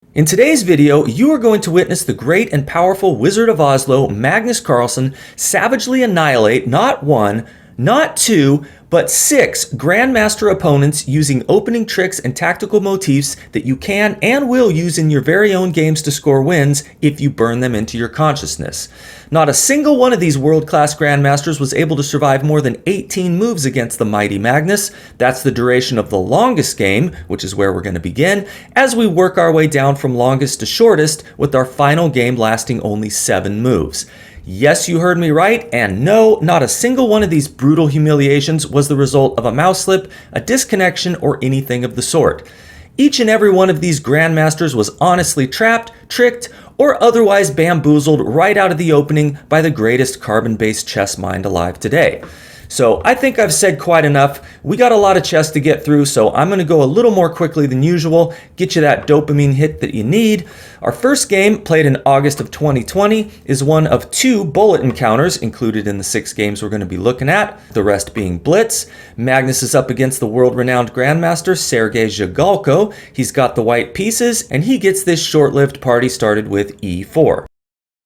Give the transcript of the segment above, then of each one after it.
In today's video, you are going to witness the great and powerful Wizard of Oslo, Magnus Carlsen, savagely annihilate not one, not two, but 6 Grandmaster opponents using opening tricks and tactical motifs that you can and will use in your very own games to score wins if you burn them into your consciousness. Not a single one of these world-class Grandmasters was able to survive more than 18 moves against the mighty Magnus. That's the duration of the longest game, which is where we're going to begin, as we work our way down from longest to shortest, with our final game lasting only 7 moves. Yes, you heard me right, and no, not a single one of these brutal humiliations was the result of a mouse slip, a disconnection, or anything of the sort. Each and every one of these Grandmasters was honestly trapped, tricked, or otherwise bamboozled right out of the opening by the greatest carbon-based chess mind alive today. So I think I've said quite enough. We got a lot of chess to get through, so I'm going to go a little more quickly than usual, get you that dopamine hit that you need. Our first game, played in August of 2020, is one of 2 bullet encounters included in the 6 games we're going to be looking at, the rest being Blitz. Magnus is up against the world-renowned Grandmaster Sergei Zhigalko. He's got the white pieces, and he gets this short-lived party started with e4.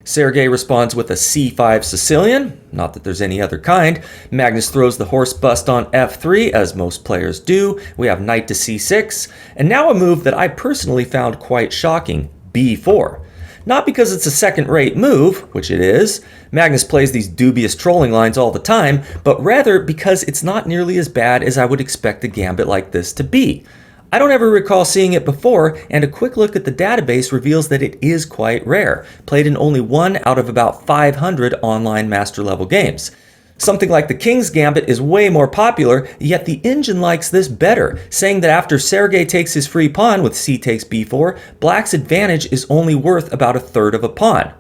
Sergei responds with a c5 Sicilian, not that there's any other kind. Magnus throws the horse bust on f3, as most players do. We have knight to c6, and now a move that I personally found quite shocking, b4. Not because it's a second-rate move, which it is. Magnus plays these dubious trolling lines all the time, but rather because it's not nearly as bad as I would expect a gambit like this to be. I don't ever recall seeing it before, and a quick look at the database reveals that it is quite rare, played in only 1 out of about 500 online master-level games. Something like the King's Gambit is way more popular, yet the engine likes this better, saying that after Sergei takes his free pawn with c takes b4, Black's advantage is only worth about 1/3 of a pawn.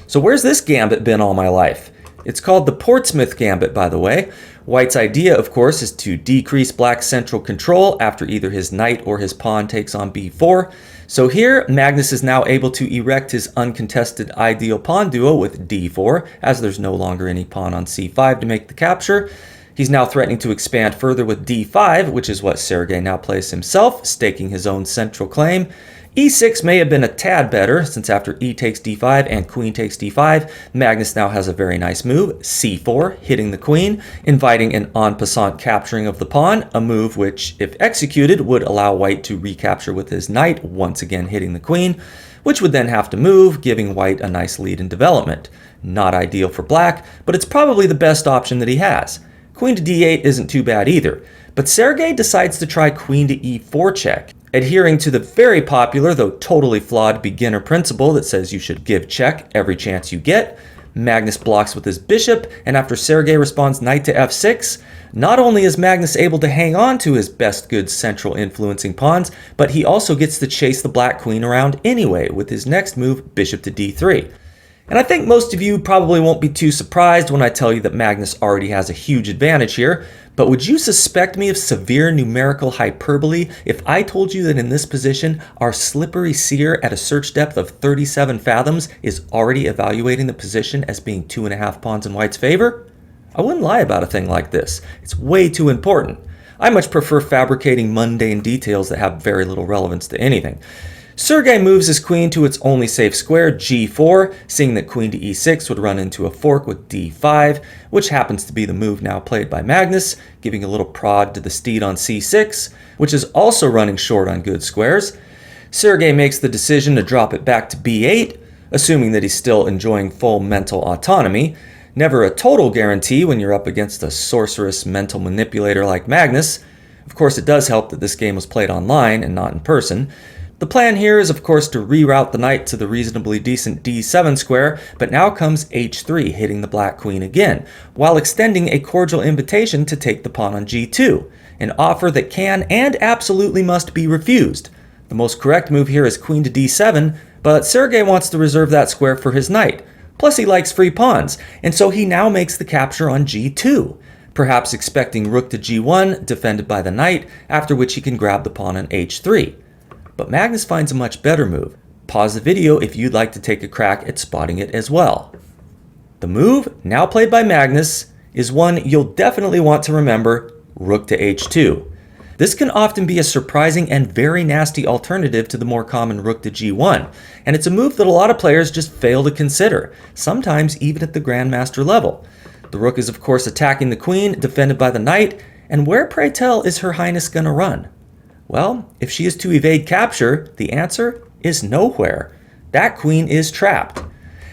So where's this gambit been all my life? It's called the Portsmouth Gambit, by the way. White's idea, of course, is to decrease Black's central control after either his knight or his pawn takes on b4. So here, Magnus is now able to erect his uncontested ideal pawn duo with d4, as there's no longer any pawn on c5 to make the capture. He's now threatening to expand further with d5, which is what Sergei now plays himself, staking his own central claim. e6 may have been a tad better, since after e takes d5 and queen takes d5, Magnus now has a very nice move, c4, hitting the queen, inviting an en passant capturing of the pawn, a move which, if executed, would allow White to recapture with his knight, once again hitting the queen, which would then have to move, giving White a nice lead in development. Not ideal for Black, but it's probably the best option that he has. Queen to d8 isn't too bad either, but Sergei decides to try queen to e4 check, adhering to the very popular, though totally flawed, beginner principle that says you should give check every chance you get. Magnus blocks with his bishop, and after Sergei responds knight to f6, not only is Magnus able to hang on to his best good central influencing pawns, but he also gets to chase the black queen around anyway with his next move, bishop to d3. And I think most of you probably won't be too surprised when I tell you that Magnus already has a huge advantage here, but would you suspect me of severe numerical hyperbole if I told you that in this position, our slippery seer at a search depth of 37 fathoms is already evaluating the position as being 2.5 pawns in White's favor? I wouldn't lie about a thing like this. It's way too important. I much prefer fabricating mundane details that have very little relevance to anything. Sergei moves his queen to its only safe square, g4, seeing that queen to e6 would run into a fork with d5, which happens to be the move now played by Magnus, giving a little prod to the steed on c6, which is also running short on good squares. Sergei makes the decision to drop it back to b8, assuming that he's still enjoying full mental autonomy. Never a total guarantee when you're up against a sorcerous mental manipulator like Magnus. Of course, it does help that this game was played online and not in person. The plan here is, of course, to reroute the knight to the reasonably decent d7 square, but now comes h3, hitting the black queen again, while extending a cordial invitation to take the pawn on g2, an offer that can and absolutely must be refused. The most correct move here is queen to d7, but Sergei wants to reserve that square for his knight. Plus he likes free pawns, and so he now makes the capture on g2, perhaps expecting rook to g1, defended by the knight, after which he can grab the pawn on h3. But Magnus finds a much better move. Pause the video if you'd like to take a crack at spotting it as well. The move, now played by Magnus, is one you'll definitely want to remember, rook to h2. This can often be a surprising and very nasty alternative to the more common rook to g1, and it's a move that a lot of players just fail to consider, sometimes even at the Grandmaster level. The rook is of course attacking the queen, defended by the knight, and where, pray tell, is Her Highness gonna run? Well, if she is to evade capture, the answer is nowhere. That queen is trapped.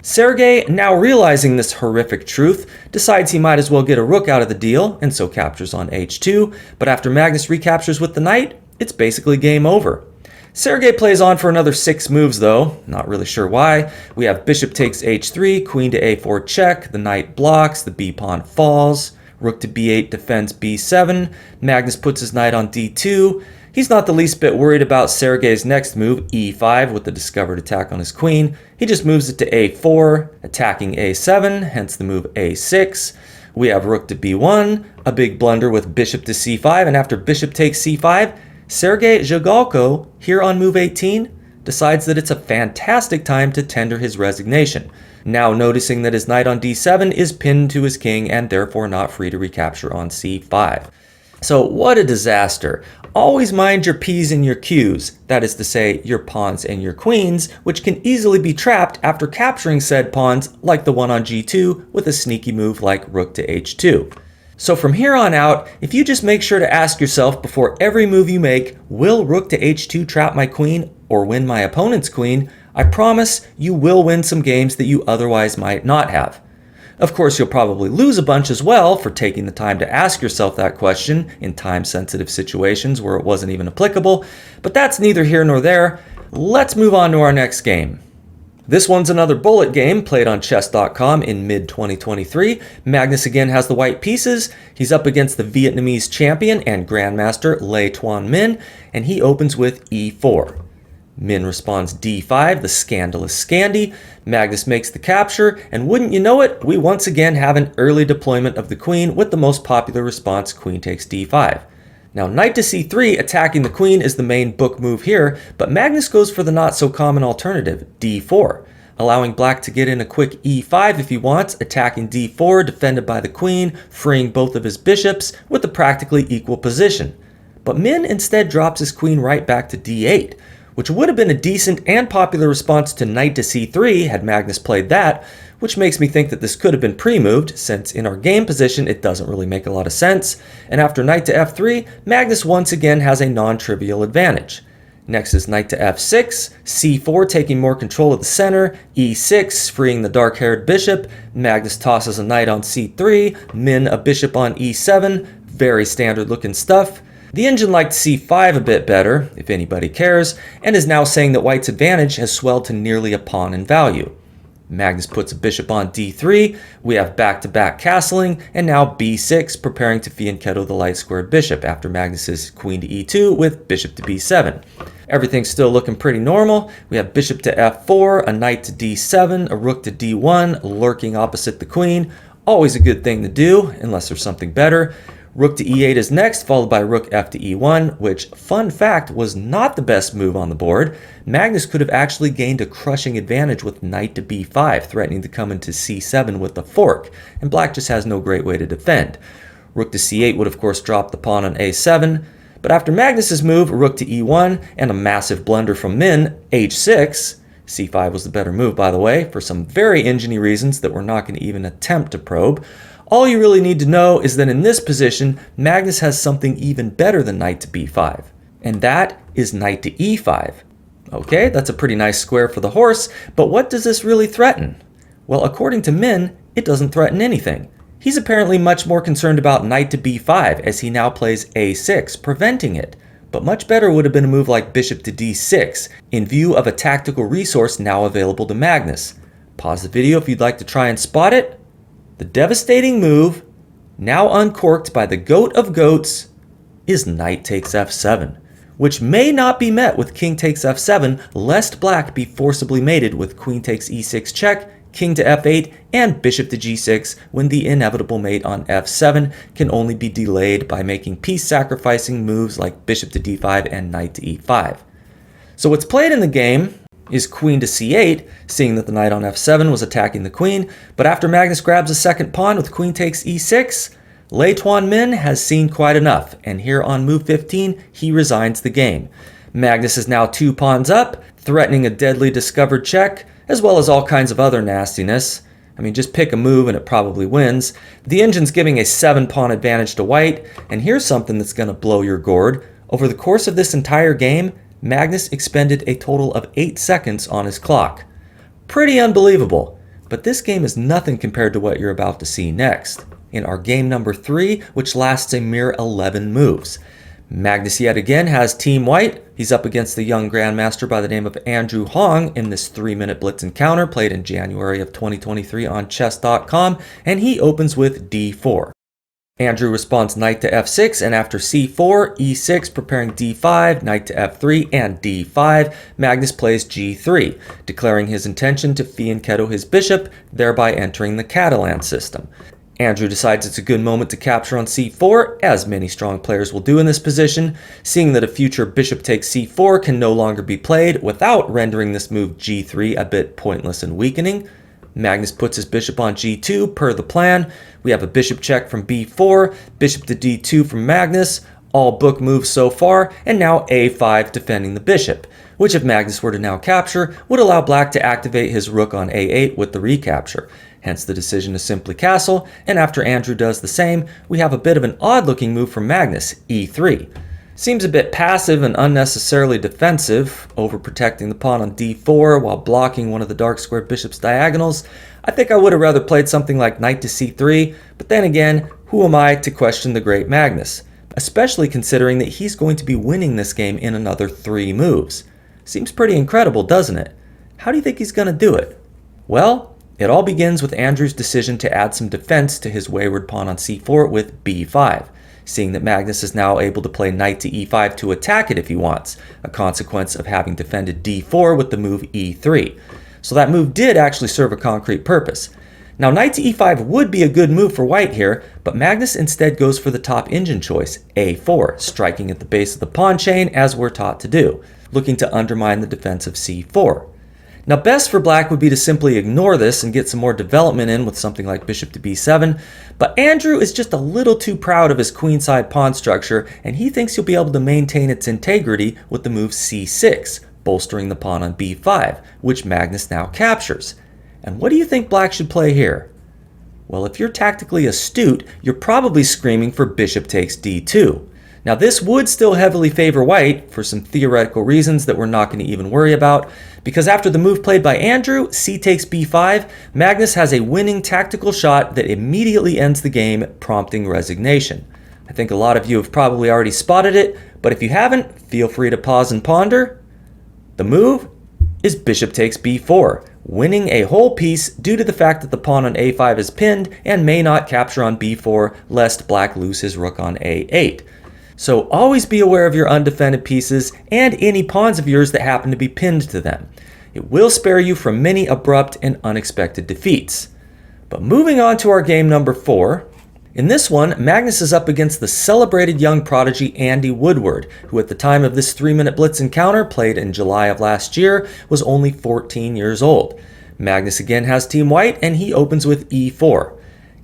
Sergei, now realizing this horrific truth, decides he might as well get a rook out of the deal, and so captures on h2, but after Magnus recaptures with the knight, it's basically game over. Sergei plays on for another 6 moves though, not really sure why. We have bishop takes h3, queen to a4 check, the knight blocks, the b-pawn falls, rook to b8 defends b7, Magnus puts his knight on d2. He's not the least bit worried about Sergei's next move, e5, with the discovered attack on his queen. He just moves it to a4, attacking a7, hence the move a6. We have rook to b1, a big blunder with bishop to c5, and after bishop takes c5, Sergei Zhigalko, here on move 18, decides that it's a fantastic time to tender his resignation, now noticing that his knight on d7 is pinned to his king and therefore not free to recapture on c5. So what a disaster. Always mind your P's and your Q's, that is to say, your pawns and your queens, which can easily be trapped after capturing said pawns, like the one on g2, with a sneaky move like rook to h2. So from here on out, if you just make sure to ask yourself before every move you make, will rook to h2 trap my queen or win my opponent's queen, I promise you will win some games that you otherwise might not have. Of course, you'll probably lose a bunch as well for taking the time to ask yourself that question in time-sensitive situations where it wasn't even applicable, but that's neither here nor there. Let's move on to our next game. This one's another bullet game played on chess.com in mid-2023. Magnus again has the white pieces. He's up against the Vietnamese champion and grandmaster Le Tuan Minh, and he opens with e4. Minh responds d5, the scandalous Scandi. Magnus makes the capture, and wouldn't you know it, we once again have an early deployment of the queen with the most popular response, queen takes d5. Now knight to c3 attacking the queen is the main book move here, but Magnus goes for the not so common alternative, d4, allowing black to get in a quick e5 if he wants, attacking d4 defended by the queen, freeing both of his bishops with a practically equal position. But Minh instead drops his queen right back to d8, which would have been a decent and popular response to knight to c3 had Magnus played that, which makes me think that this could have been pre-moved, since in our game position it doesn't really make a lot of sense, and after knight to f3, Magnus once again has a non-trivial advantage. Next is knight to f6, c4 taking more control of the center, e6 freeing the dark-haired bishop, Magnus tosses a knight on c3, Minh a bishop on e7, very standard looking stuff. The engine liked c5 a bit better, if anybody cares, and is now saying that white's advantage has swelled to nearly a pawn in value. Magnus puts a bishop on d3, we have back-to-back castling, and now b6 preparing to fianchetto the light-squared bishop after Magnus's queen to e2 with bishop to b7. Everything's still looking pretty normal. We have bishop to f4, a knight to d7, a rook to d1, lurking opposite the queen. Always a good thing to do, unless there's something better. Rook to e8 is next, followed by rook f to e1, which, fun fact, was not the best move on the board. Magnus could have actually gained a crushing advantage with knight to b5, threatening to come into c7 with the fork, and black just has no great way to defend. Rook to c8 would of course drop the pawn on a7, but after Magnus's move, rook to e1, and a massive blunder from Minh, h6, c5 was the better move by the way, for some very enginey reasons that we're not going to even attempt to probe. All you really need to know is that in this position, Magnus has something even better than knight to b5, and that is knight to e5. Okay, that's a pretty nice square for the horse, but what does this really threaten? Well, according to Minh, it doesn't threaten anything. He's apparently much more concerned about knight to b5 as he now plays a6, preventing it. But much better would have been a move like bishop to d6, in view of a tactical resource now available to Magnus. Pause the video if you'd like to try and spot it. The devastating move, now uncorked by the goat of goats, is knight takes f7, which may not be met with king takes f7 lest black be forcibly mated with queen takes e6 check, king to f8, and bishop to g6 when the inevitable mate on f7 can only be delayed by making piece-sacrificing moves like bishop to d5 and knight to e5. So what's played in the game is queen to c8, seeing that the knight on f7 was attacking the queen, but after Magnus grabs a second pawn with queen takes e6, Lei Tuan-min has seen quite enough, and here on move 15, he resigns the game. Magnus is now 2 pawns up, threatening a deadly discovered check, as well as all kinds of other nastiness. I mean, just pick a move and it probably wins. The engine's giving a 7-pawn advantage to white, and here's something that's going to blow your gourd. Over the course of this entire game, Magnus expended a total of 8 seconds on his clock. Pretty unbelievable, but this game is nothing compared to what you're about to see next, in our game number 3, which lasts a mere 11 moves. Magnus yet again has Team White. He's up against the young Grandmaster by the name of Andrew Hong in this 3-minute blitz encounter played in January of 2023 on chess.com, and he opens with d4. Andrew responds knight to f6, and after c4, e6, preparing d5, knight to f3, and d5, Magnus plays g3, declaring his intention to fianchetto his bishop, thereby entering the Catalan system. Andrew decides it's a good moment to capture on c4, as many strong players will do in this position, seeing that a future bishop takes c4 can no longer be played without rendering this move g3 a bit pointless and weakening. Magnus puts his bishop on g2 per the plan. We have a bishop check from b4, bishop to d2 from Magnus, all book moves so far, and now a5 defending the bishop, which if Magnus were to now capture, would allow black to activate his rook on a8 with the recapture. Hence the decision to simply castle, and after Andrew does the same, we have a bit of an odd-looking move from Magnus, e3. Seems a bit passive and unnecessarily defensive, overprotecting the pawn on d4 while blocking one of the dark squared bishop's diagonals. I think I would have rather played something like knight to c3, but then again, who am I to question the great Magnus? Especially considering that he's going to be winning this game in another 3 moves. Seems pretty incredible, doesn't it? How do you think he's going to do it? Well, it all begins with Andrew's decision to add some defense to his wayward pawn on c4 with b5, seeing that Magnus is now able to play knight to e5 to attack it if he wants, a consequence of having defended d4 with the move e3. So that move did actually serve a concrete purpose. Now knight to e5 would be a good move for white here, but Magnus instead goes for the top engine choice, a4, striking at the base of the pawn chain as we're taught to do, looking to undermine the defense of c4. Now best for black would be to simply ignore this and get some more development in with something like bishop to b7, but Andrew is just a little too proud of his queenside pawn structure, and he thinks he'll be able to maintain its integrity with the move c6, bolstering the pawn on b5, which Magnus now captures. And what do you think black should play here? Well, if you're tactically astute, you're probably screaming for bishop takes d2. Now this would still heavily favor white for some theoretical reasons that we're not going to even worry about, because after the move played by Andrew, c takes b5, Magnus has a winning tactical shot that immediately ends the game, prompting resignation. I think a lot of you have probably already spotted it, but if you haven't, feel free to pause and ponder. The move is bishop takes b4, winning a whole piece due to the fact that the pawn on a5 is pinned and may not capture on b4 lest black lose his rook on a8. So always be aware of your undefended pieces and any pawns of yours that happen to be pinned to them. It will spare you from many abrupt and unexpected defeats. But moving on to our game number 4. In this one, Magnus is up against the celebrated young prodigy Andy Woodward, who at the time of this 3-minute blitz encounter, played in July of last year, was only 14 years old. Magnus again has Team White, and he opens with e4.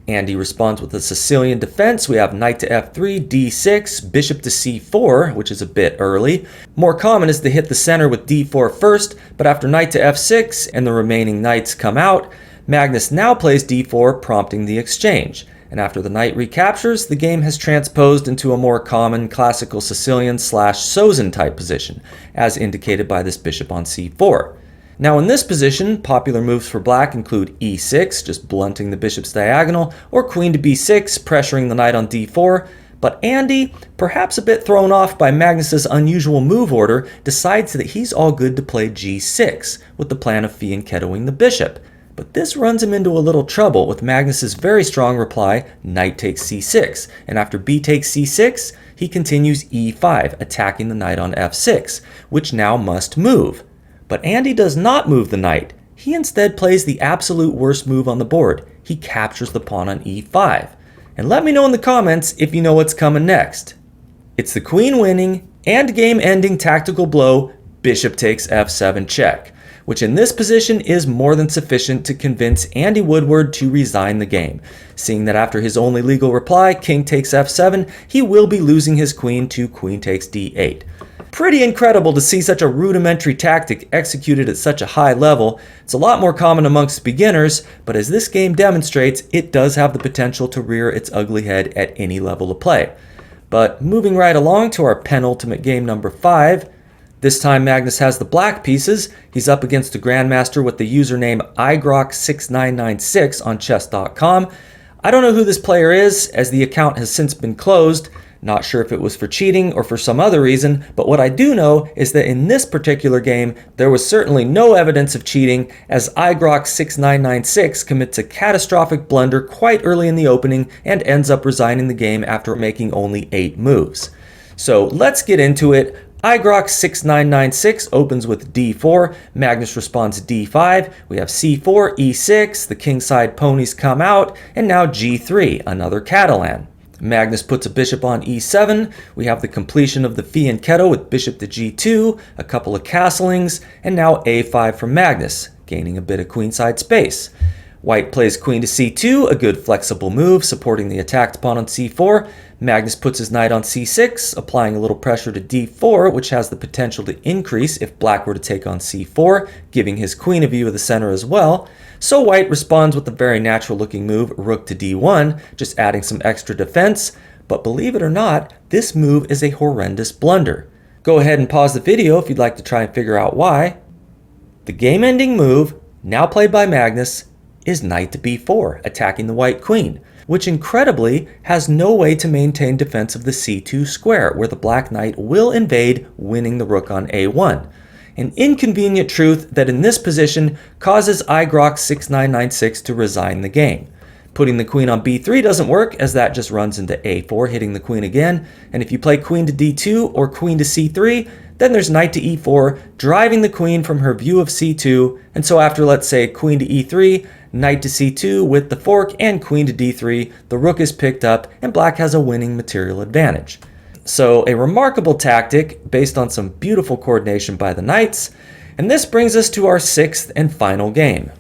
Andy responds with a Sicilian defense. We have knight to f3, d6, bishop to c4, which is a bit early. More common is to hit the center with d4 first, but after knight to f6 and the remaining knights come out, Magnus now plays d4, prompting the exchange. And after the knight recaptures, the game has transposed into a more common classical Sicilian/Sozin type position, as indicated by this bishop on c4. Now in this position, popular moves for black include e6, just blunting the bishop's diagonal, or queen to b6, pressuring the knight on d4, but Andy, perhaps a bit thrown off by Magnus's unusual move order, decides that he's all good to play g6, with the plan of fianchettoing the bishop. But this runs him into a little trouble with Magnus's very strong reply, knight takes c6, and after b takes c6, he continues e5, attacking the knight on f6, which now must move. But Andy does not move the knight. He instead plays the absolute worst move on the board. He captures the pawn on e5. And let me know in the comments if you know what's coming next. It's the queen winning and game ending tactical blow, bishop takes f7 check, which in this position is more than sufficient to convince Andy Woodward to resign the game, seeing that after his only legal reply, king takes f7, he will be losing his queen to queen takes d8. Pretty incredible to see such a rudimentary tactic executed at such a high level. It's a lot more common amongst beginners, but as this game demonstrates, it does have the potential to rear its ugly head at any level of play. But moving right along to our penultimate game number 5, this time Magnus has the black pieces. He's up against a Grandmaster with the username igrok6996 on chess.com. I don't know who this player is, as the account has since been closed. Not sure if it was for cheating or for some other reason, but what I do know is that in this particular game, there was certainly no evidence of cheating, as igrok6996 commits a catastrophic blunder quite early in the opening and ends up resigning the game after making only 8 moves. So let's get into it. igrok6996 opens with d4, Magnus responds d5, we have c4, e6, the kingside ponies come out, and now g3, another Catalan. Magnus puts a bishop on e7, we have the completion of the fianchetto with bishop to g2, a couple of castlings, and now a5 from Magnus, gaining a bit of queenside space. White plays queen to c2, a good flexible move, supporting the attacked pawn on c4. Magnus puts his knight on c6, applying a little pressure to d4, which has the potential to increase if black were to take on c4, giving his queen a view of the center as well. So white responds with a very natural looking move, rook to d1, just adding some extra defense. But believe it or not, this move is a horrendous blunder. Go ahead and pause the video if you'd like to try and figure out why. The game-ending move, now played by Magnus, is knight to b4, attacking the white queen, which incredibly has no way to maintain defense of the c2 square, where the black knight will invade, winning the rook on a1. An inconvenient truth that in this position causes igrok6996 to resign the game. Putting the queen on b3 doesn't work, as that just runs into a4, hitting the queen again, and if you play queen to d2 or queen to c3, then there's knight to e4, driving the queen from her view of c2, and so after, let's say, queen to e3, knight to c2 with the fork, and queen to d3, the rook is picked up, and black has a winning material advantage. So a remarkable tactic based on some beautiful coordination by the knights, and this brings us to our 6th and final game.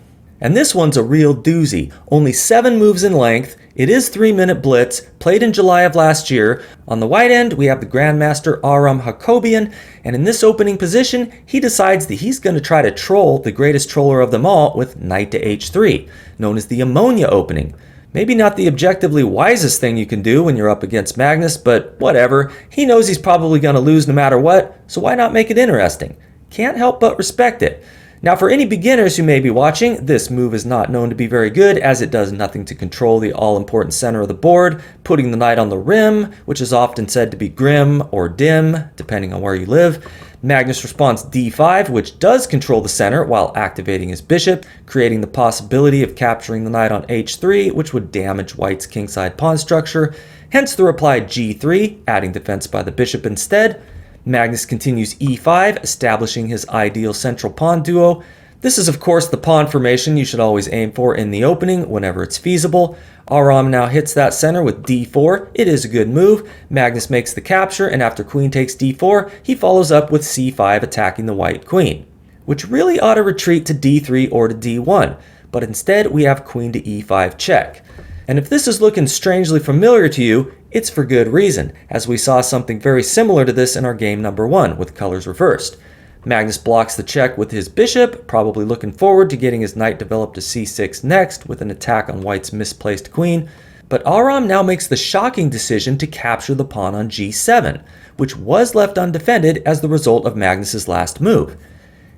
And this one's a real doozy, only 7 moves in length. It is 3-minute blitz, played in July of last year. On the white end, we have the Grandmaster Aram Hakobian, and in this opening position, he decides that he's going to try to troll the greatest troller of them all with knight to h3, known as the ammonia opening. Maybe not the objectively wisest thing you can do when you're up against Magnus, but whatever. He knows he's probably going to lose no matter what, so why not make it interesting? Can't help but respect it. Now, for any beginners who may be watching, this move is not known to be very good, as it does nothing to control the all-important center of the board, putting the knight on the rim, which is often said to be grim or dim, depending on where you live. Magnus responds d5, which does control the center while activating his bishop, creating the possibility of capturing the knight on h3, which would damage white's kingside pawn structure, hence the reply g3, adding defense by the bishop instead. Magnus continues e5, establishing his ideal central pawn duo. This is of course the pawn formation you should always aim for in the opening whenever it's feasible. Aram now hits that center with d4. It is a good move. Magnus makes the capture, and after queen takes d4, he follows up with c5, attacking the white queen, which really ought to retreat to d3 or to d1, but instead we have queen to e5 check. And if this is looking strangely familiar to you, it's for good reason, as we saw something very similar to this in our game number 1 with colors reversed. Magnus blocks the check with his bishop, probably looking forward to getting his knight developed to c6 next with an attack on white's misplaced queen. But Aram now makes the shocking decision to capture the pawn on g7, which was left undefended as the result of Magnus's last move.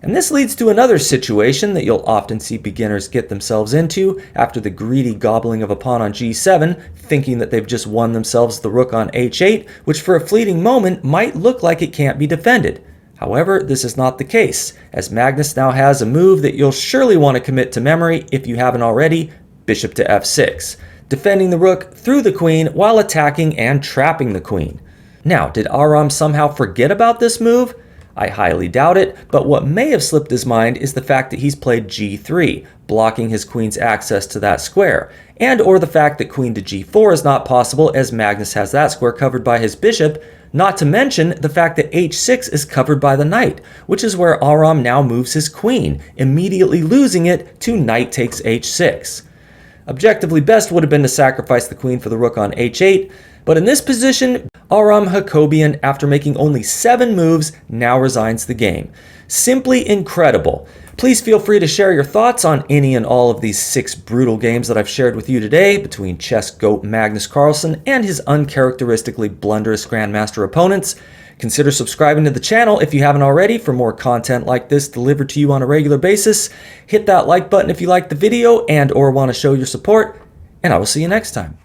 And this leads to another situation that you'll often see beginners get themselves into after the greedy gobbling of a pawn on g7, thinking that they've just won themselves the rook on h8, which for a fleeting moment might look like it can't be defended. However, this is not the case, as Magnus now has a move that you'll surely want to commit to memory if you haven't already, bishop to f6, defending the rook through the queen while attacking and trapping the queen. Now, did Aram somehow forget about this move? I highly doubt it, but what may have slipped his mind is the fact that he's played g3, blocking his queen's access to that square, and or the fact that queen to g4 is not possible as Magnus has that square covered by his bishop, Not to mention the fact that h6 is covered by the knight, which is where Aram now moves his queen, immediately losing it to knight takes h6. Objectively best would have been to sacrifice the queen for the rook on h8, but in this position, Aram Hakobian, after making only 7 moves, now resigns the game. Simply incredible. Please feel free to share your thoughts on any and all of these 6 brutal games that I've shared with you today between chess goat Magnus Carlsen and his uncharacteristically blunderous grandmaster opponents. Consider subscribing to the channel if you haven't already for more content like this delivered to you on a regular basis. Hit that like button if you liked the video and or want to show your support, and I will see you next time.